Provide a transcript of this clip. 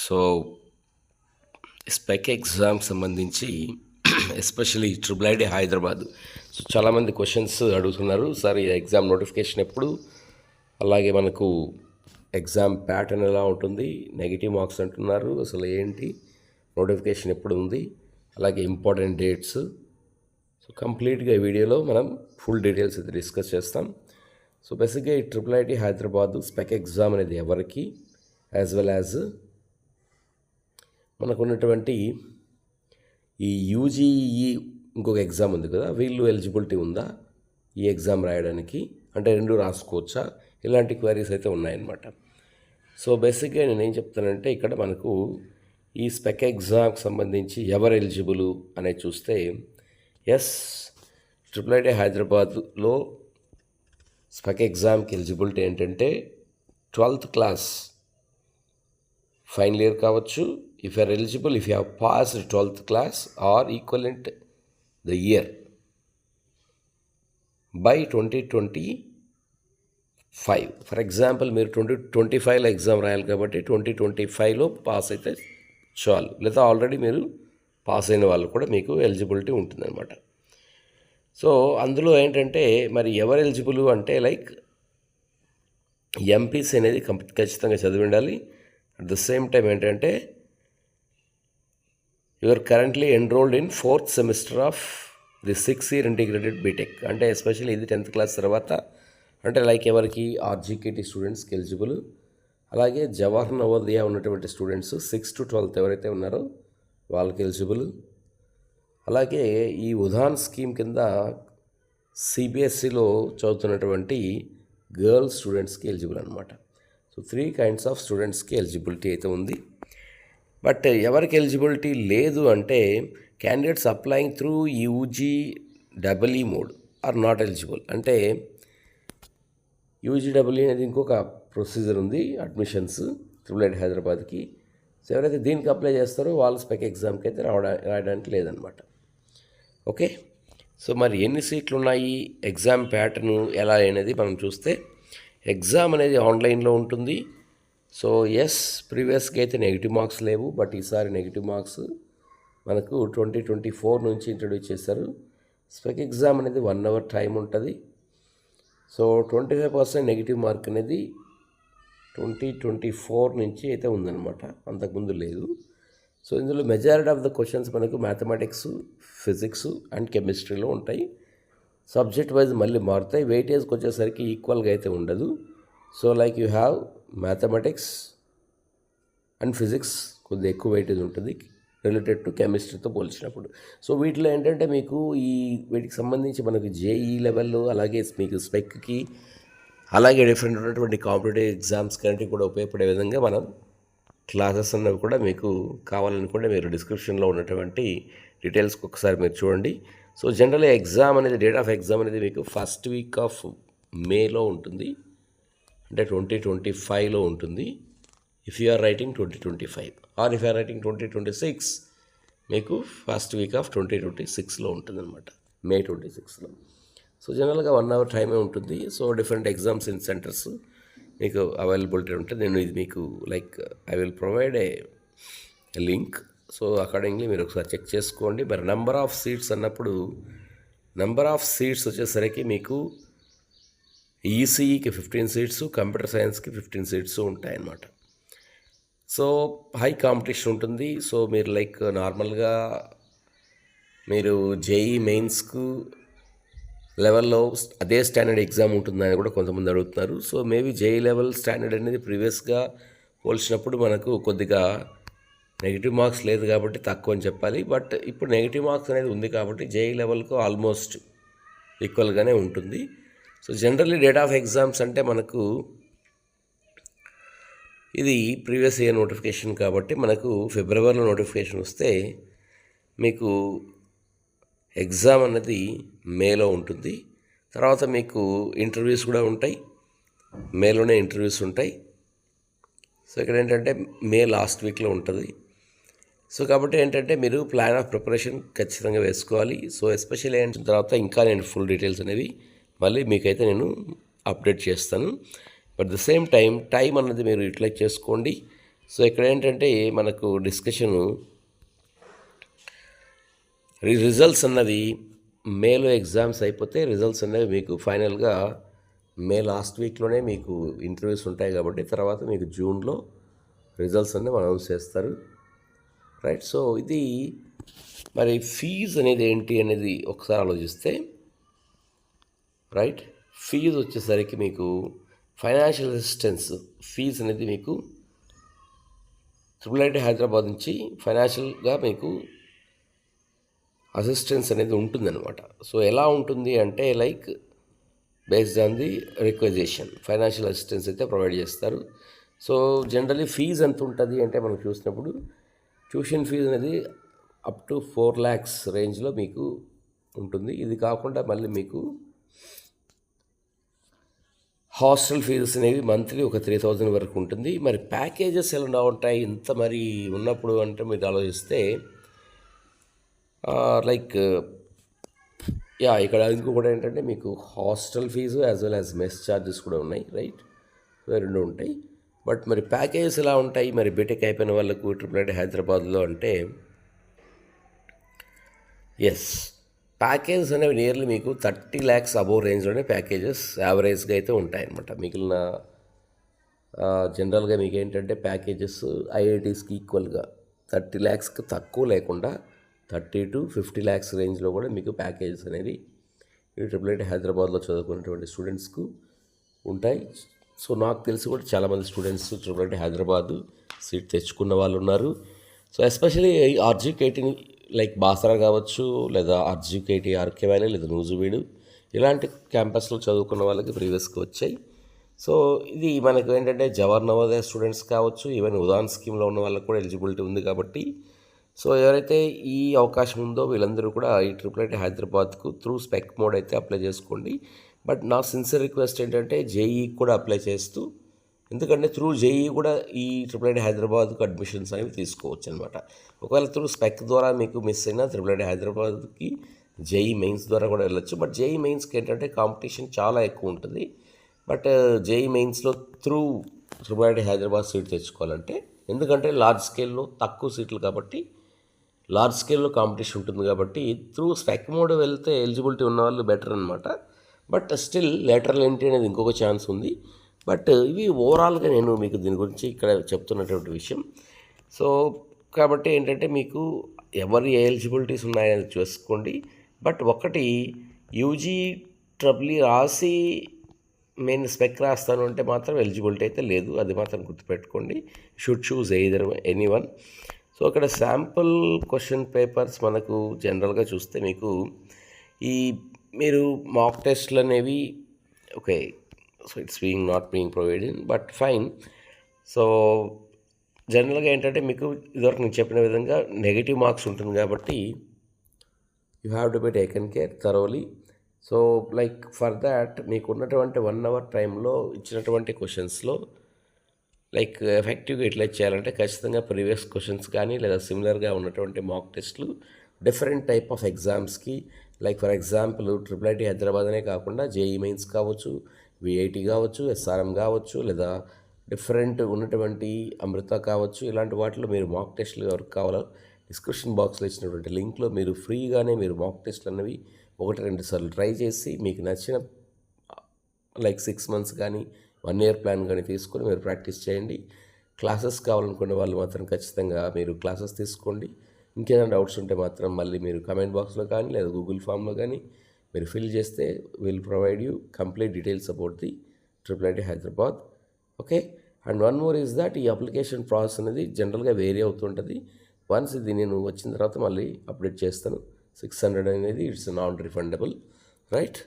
So spec exam సంబంధించి especially triple ID Hyderabad. So చాలామంది questions అడుగుతున్నారు, సార్ ఈ ఎగ్జామ్ నోటిఫికేషన్ ఎప్పుడు, అలాగే మనకు ఎగ్జామ్ ప్యాటర్న్ ఎలా ఉంటుంది, నెగిటివ్ మార్క్స్ అంటున్నారు, అసలు ఏంటి, నోటిఫికేషన్ ఎప్పుడు ఉంది, అలాగే ఇంపార్టెంట్ డేట్స్. సో కంప్లీట్గా ఈ వీడియోలో మనం ఫుల్ డీటెయిల్స్ అయితే డిస్కస్ చేస్తాం. సో బేసిక్గా ఈ triple ID Hyderabad spec exam అనేది ఎవరికి, యాజ్ వెల్ యాజ్ మనకు ఉన్నటువంటి ఈ యూజీఈ ఇంకొక ఎగ్జామ్ ఉంది కదా, వీళ్ళు ఎలిజిబిలిటీ ఉందా ఈ ఎగ్జామ్ రాయడానికి, అంటే రెండు రాసుకోవచ్చా, ఇలాంటి క్వైరీస్ అయితే ఉన్నాయన్నమాట. సో బేసిక్గా నేనేం చెప్తానంటే, ఇక్కడ మనకు ఈ స్పెక్ ఎగ్జామ్కి సంబంధించి ఎవరు ఎలిజిబుల్ అనేది చూస్తే, ఎస్ ట్రిపుల్ ఐడి హైదరాబాద్లో స్పెక్ ఎగ్జామ్కి ఎలిజిబిలిటీ ఏంటంటే 12th క్లాస్ ఫైనల్ ఇయర్ కావచ్చు. If you're eligible, if you have passed 12th class or equivalent the year by 2025. For example మీరు 2025లో ఎగ్జామ్ రాయాలి కాబట్టి 2025లో పాస్ అయితే చాలు, లేదా ఆల్రెడీ మీరు పాస్ అయిన వాళ్ళు కూడా మీకు ఎలిజిబిలిటీ ఉంటుందన్నమాట. సో అందులో ఏంటంటే మరి ఎవరు ఎలిజిబుల్ అంటే, లైక్ ఎంపీసీ అనేది ఖచ్చితంగా చదివి ఉండాలి. అట్ ద సేమ్ టైం ఏంటంటే, you are currently enrolled in 4th semester of the 6 year integrated BTech. అంటే ఎస్పెషల్లీ ఇది 10th క్లాస్ తర్వాత, అంటే లైక్ ఎవరికి ఆర్జీకేటీ స్టూడెంట్స్కి ఎలిజిబుల్, అలాగే జవహర్ నవోదయ ఉన్నటువంటి స్టూడెంట్స్ 6 to 12 ఎవరైతే ఉన్నారో వాళ్ళకి ఎలిజిబుల్, అలాగే ఈ ఉదాన్ స్కీమ్ కింద సిబిఎస్ఈలో చదువుతున్నటువంటి గర్ల్స్ స్టూడెంట్స్కి ఎలిజిబుల్ అనమాట. సో 3 kinds ఆఫ్ స్టూడెంట్స్కి ఎలిజిబిలిటీ అయితే ఉంది. బట్ ఎవరికి ఎలిజిబిలిటీ లేదు అంటే, candidates applying through UGWE mode are not eligible. అంటే యూజీడబ్ల్ఈ అనేది ఇంకొక ప్రొసీజర్ ఉంది అడ్మిషన్స్ ట్రిపుల్ ఐడి హైదరాబాద్కి. సో ఎవరైతే దీనికి అప్లై చేస్తారో వాళ్ళు స్పెక్ ఎగ్జామ్కి అయితే రాయడానికి లేదనమాట. ఓకే, సో మరి ఎన్ని సీట్లు ఉన్నాయి, ఎగ్జామ్ ప్యాటర్ను ఎలా అనేది మనం చూస్తే, ఎగ్జామ్ అనేది ఆన్లైన్లో ఉంటుంది. సో ఎస్, ప్రీవియస్గా అయితే నెగిటివ్ మార్క్స్ లేవు, బట్ ఈసారి నెగిటివ్ మార్క్స్ మనకు 2024 నుంచి ఇంట్రడ్యూస్ చేశారు. స్పెక్ ఎగ్జామ్ అనేది 1 hour టైం ఉంటుంది. సో 25% నెగిటివ్ మార్క్ అనేది 2024 నుంచి అయితే ఉందన్నమాట, అంతకుముందు లేదు. సో ఇందులో మెజారిటీ ఆఫ్ ద క్వశ్చన్స్ మనకు మ్యాథమెటిక్స్, ఫిజిక్స్ అండ్ కెమిస్ట్రీలో ఉంటాయి. సబ్జెక్ట్ వైజ్ మళ్ళీ మారుతాయి. వెయిటేజ్కి వచ్చేసరికి ఈక్వల్గా అయితే ఉండదు. So like you have mathematics and physics కొద్దిగా ఎక్కువ వెయిటేజ్ ఉంటుంది రిలేటెడ్ టు కెమిస్ట్రీతో పోల్చినప్పుడు. సో వీటిలో ఏంటంటే మీకు వీటికి సంబంధించి మనకు జేఈ లెవెల్లో, అలాగే మీకు స్పెక్కి, అలాగే డిఫరెంట్ ఉన్నటువంటి కాంపిటేటివ్ ఎగ్జామ్స్ కంటే కూడా ఉపయోగపడే విధంగా మనం క్లాసెస్ అన్నవి కూడా మీకు కావాలనుకుంటే మీరు డిస్క్రిప్షన్లో ఉన్నటువంటి డీటెయిల్స్కి ఒకసారి మీరు చూడండి. సో జనరల్గా ఎగ్జామ్ అనేది, డేట్ ఆఫ్ ఎగ్జామ్ అనేది మీకు 1st week ఆఫ్ మేలో ఉంటుంది, అంటే 2025లో ఉంటుంది. If you are writing 2025 or if you are writing 2026 మీకు 1st week ఆఫ్ 2026లో ఉంటుందన్నమాట, May 26లో. సో జనరల్గా 1 hour టైమే ఉంటుంది. So different exams in centres మీకు అవైలబిలిటీ ఉంటుంది. నేను ఇది మీకు like I will provide a link. So accordingly మీరు ఒకసారి చెక్ చేసుకోండి. మరి నెంబర్ ఆఫ్ సీట్స్ అన్నప్పుడు, నెంబర్ ఆఫ్ సీట్స్ వచ్చేసరికి మీకు ఈసీఈకి 15 seats, కంప్యూటర్ సైన్స్కి 15 seats ఉంటాయన్నమాట. సో హై కాంపిటీషన్ ఉంటుంది. సో మీరు లైక్ నార్మల్గా మీరు జేఈ మెయిన్స్కు లెవెల్లో అదే స్టాండర్డ్ ఎగ్జామ్ ఉంటుందని కూడా కొంతమంది అడుగుతున్నారు. So maybe JEE level standard అనేది ప్రీవియస్గా పోల్చినప్పుడు మనకు కొద్దిగా నెగిటివ్ మార్క్స్ లేదు కాబట్టి తక్కువ అని చెప్పాలి. బట్ ఇప్పుడు నెగిటివ్ మార్క్స్ అనేది ఉంది కాబట్టి జేఈ లెవెల్కు ఆల్మోస్ట్ ఈక్వల్గానే ఉంటుంది. So generally date of exams అంటే మనకు ఇది ప్రీవియస్ ఇయర్ నోటిఫికేషన్ కాబట్టి మనకు ఫిబ్రవరిలో నోటిఫికేషన్ వస్తే మీకు ఎగ్జామ్ అన్నది మేలో ఉంటుంది. తర్వాత మీకు ఇంటర్వ్యూస్ కూడా ఉంటాయి, మేలోనే ఇంటర్వ్యూస్ ఉంటాయి. సో ఇక్కడ ఏంటంటే మే లాస్ట్ వీక్లో ఉంటుంది. సో కాబట్టి ఏంటంటే మీరు ప్లాన్ ఆఫ్ ప్రిపరేషన్ ఖచ్చితంగా వేసుకోవాలి. సో ఎస్పెషల్లీ ఏంటంటే తర్వాత ఇంకా నేను ఫుల్ డీటెయిల్స్ అనేవి మళ్ళీ మీకైతే నేను అప్డేట్ చేస్తాను. బట్ ద సేమ్ టైం అన్నది మీరు యూటిలైజ్ చేసుకోండి. సో ఇక్కడ ఏంటంటే మనకు డిస్కషను రిజల్ట్స్ అన్నది మేలో ఎగ్జామ్స్ అయిపోతే రిజల్ట్స్ అనేవి మీకు ఫైనల్గా మే లాస్ట్ వీక్లోనే మీకు ఇంటర్వ్యూస్ ఉంటాయి కాబట్టి తర్వాత మీకు జూన్లో రిజల్ట్స్ అనేవి అనౌన్స్ చేస్తారు, రైట్. సో ఇది మరి ఫీజు అనేది ఏంటి అనేది ఒకసారి ఆలోచిస్తే, రైట్, ఫీజు వచ్చేసరికి మీకు ఫైనాన్షియల్ అసిస్టెన్స్ ఫీజు అనేది మీకు IIIT హైదరాబాద్ నుంచి ఫైనాన్షియల్గా మీకు అసిస్టెన్స్ అనేది ఉంటుందన్నమాట. సో ఎలా ఉంటుంది అంటే like based on the requisition financial assistance అయితే ప్రొవైడ్ చేస్తారు. సో జనరలీ ఫీజు ఎంత ఉంటుంది అంటే మనం చూసినప్పుడు ట్యూషన్ ఫీజు అనేది అప్ టు 4 lakhs రేంజ్లో మీకు ఉంటుంది. ఇది కాకుండా మళ్ళీ మీకు హాస్టల్ ఫీజెస్ అనేవి మంత్లీ ఒక 3,000 వరకు ఉంటుంది. మరి ప్యాకేజెస్ ఎలా ఉంటాయి ఇంత మరి ఉన్నప్పుడు అంటే మీరు ఆలోచిస్తే లైక్ ఇక్కడ ఇంకొకటి ఏంటంటే మీకు hostel fee as well as mess charges కూడా ఉన్నాయి, రైట్. రెండు ఉంటాయి. బట్ మరి ప్యాకేజెస్ ఎలా ఉంటాయి మరి బీటెక్ అయిపోయిన వాళ్ళకు IIIT హైదరాబాద్లో అంటే ఎస్, ప్యాకేజెస్ అనేవి నియర్లీ మీకు 30 lakhs అబోవ్ రేంజ్లోనే ప్యాకేజెస్ యావరేజ్గా అయితే ఉంటాయన్నమాట. మిగిలిన జనరల్గా మీకు ఏంటంటే ప్యాకేజెస్ ఐఐటీస్కి ఈక్వల్గా 30 lakhsకి తక్కువ లేకుండా 30 to 50 lakhs రేంజ్లో కూడా మీకు ప్యాకేజెస్ అనేది IIIT హైదరాబాద్లో చదువుకున్నటువంటి స్టూడెంట్స్కు ఉంటాయి. సో నాకు తెలిసి కూడా చాలామంది స్టూడెంట్స్ IIIT హైదరాబాద్ సీట్ తెచ్చుకున్న వాళ్ళు ఉన్నారు. సో ఎస్పెషలీ ఆర్జీకేటీని లైక్ బాసరా కావచ్చు, లేదా ఆర్జీకేటీ ఆర్కే వ్యాలీ, లేదా నూజివీడు ఇలాంటి క్యాంపస్లో చదువుకున్న వాళ్ళకి ప్రీవియస్గా వచ్చాయి. సో ఇది మనకు ఏంటంటే జవహర్ నవోదయ స్టూడెంట్స్ కావచ్చు, ఈవెన్ ఉదాన్ స్కీమ్లో ఉన్న వాళ్ళకి కూడా ఎలిజిబిలిటీ ఉంది కాబట్టి సో ఎవరైతే ఈ అవకాశం ఉందో వీళ్ళందరూ కూడా IIIT హైదరాబాద్కు త్రూ స్పెక్ మోడ్ అయితే అప్లై చేసుకోండి. బట్ నా సిన్సియర్ రిక్వెస్ట్ ఏంటంటే జేఈ కూడా అప్లై చేస్తూ, ఎందుకంటే త్రూ జేఈ కూడా ఈ IIIT హైదరాబాద్కు అడ్మిషన్స్ అనేవి తీసుకోవచ్చు అనమాట. ఒకవేళ త్రూ స్పెక్ ద్వారా మీకు మిస్ అయినా IIIT హైదరాబాద్కి జేఈ మెయిన్స్ ద్వారా కూడా వెళ్ళొచ్చు. బట్ జేఈ మెయిన్స్కి ఏంటంటే కాంపిటీషన్ చాలా ఎక్కువ ఉంటుంది. బట్ జేఈ మెయిన్స్లో త్రూ IIIT హైదరాబాద్ సీట్ తెచ్చుకోవాలంటే, ఎందుకంటే లార్జ్ స్కేల్లో తక్కువ సీట్లు కాబట్టి లార్జ్ స్కేల్లో కాంపిటీషన్ ఉంటుంది కాబట్టి త్రూ స్పెక్ మోడ్ వెళ్తే ఎలిజిబిలిటీ ఉన్న వాళ్ళు బెటర్ అనమాట. బట్ స్టిల్ లేటరల్ ఎంట్రీ అనేది ఇంకొక ఛాన్స్ ఉంది. బట్ ఇవి ఓవరాల్గా నేను మీకు దీని గురించి ఇక్కడ చెప్తున్నటువంటి విషయం. సో కాబట్టి ఏంటంటే మీకు ఎవరి ఎలిజిబిలిటీస్ ఉన్నాయని చూసుకోండి. బట్ ఒకటి యూజీ ట్రిపుల్ రాసి మెయిన్ స్పెక్ రాస్తాను అంటే మాత్రం ఎలిజిబిలిటీ అయితే లేదు, అది మాత్రం గుర్తుపెట్టుకోండి. Should choose either any one. So ఇక్కడ శాంపుల్ క్వశ్చన్ పేపర్స్ మనకు జనరల్గా చూస్తే మీకు ఈ మీరు మాక్ టెస్ట్లు అనేవి okay, so it's not being provided but fine. So జనరల్గా ఏంటంటే మీకు ఇదివరకు నేను చెప్పిన విధంగా నెగిటివ్ మార్క్స్ ఉంటుంది కాబట్టి you have to be taken care thoroughly. So like for that మీకు ఉన్నటువంటి 1 hour టైంలో ఇచ్చినటువంటి క్వశ్చన్స్లో లైక్ ఎఫెక్టివ్గా ఎట్లా చేయాలంటే ఖచ్చితంగా ప్రీవియస్ క్వశ్చన్స్ కానీ లేదా సిమిలర్గా ఉన్నటువంటి మాక్ టెస్ట్లు డిఫరెంట్ టైప్ ఆఫ్ ఎగ్జామ్స్కి, like for example IIIT Hyderabad అనే కాకుండా జేఈ మెయిన్స్ కావచ్చు, విఐటి కావచ్చు, ఎస్ఆర్ఎం కావచ్చు, లేదా డిఫరెంట్ ఉన్నటువంటి అమృత కావచ్చు, ఇలాంటి వాటిలో మీరు మాక్ టెస్ట్లు ఎవరికి కావాలో డిస్క్రిప్షన్ బాక్స్లో ఇచ్చినటువంటి లింక్లో మీరు ఫ్రీగానే మీరు మాక్ టెస్ట్లు అనేవి 1-2 సార్లు ట్రై చేసి మీకు నచ్చిన లైక్ 6 months కానీ 1 year ప్లాన్ కానీ తీసుకొని మీరు ప్రాక్టీస్ చేయండి. క్లాసెస్ కావాలనుకునే వాళ్ళు మాత్రం ఖచ్చితంగా మీరు క్లాసెస్ తీసుకోండి. ఇంకేదైనా డౌట్స్ ఉంటే మాత్రం మళ్ళీ మీరు కమెంట్ బాక్స్లో కానీ లేదా గూగుల్ ఫామ్లో కానీ మీరు ఫిల్ చేస్తే will provide you complete details about the IIIT Hyderabad. Okay. And one more is that ఈ అప్లికేషన్ ప్రాసెస్ అనేది జనరల్గా వేరీ అవుతుంటుంది. వన్స్ ఇది నేను వచ్చిన తర్వాత మళ్ళీ అప్డేట్ చేస్తాను. 600 అనేది ఇట్స్ నాన్ రిఫండబుల్, రైట్.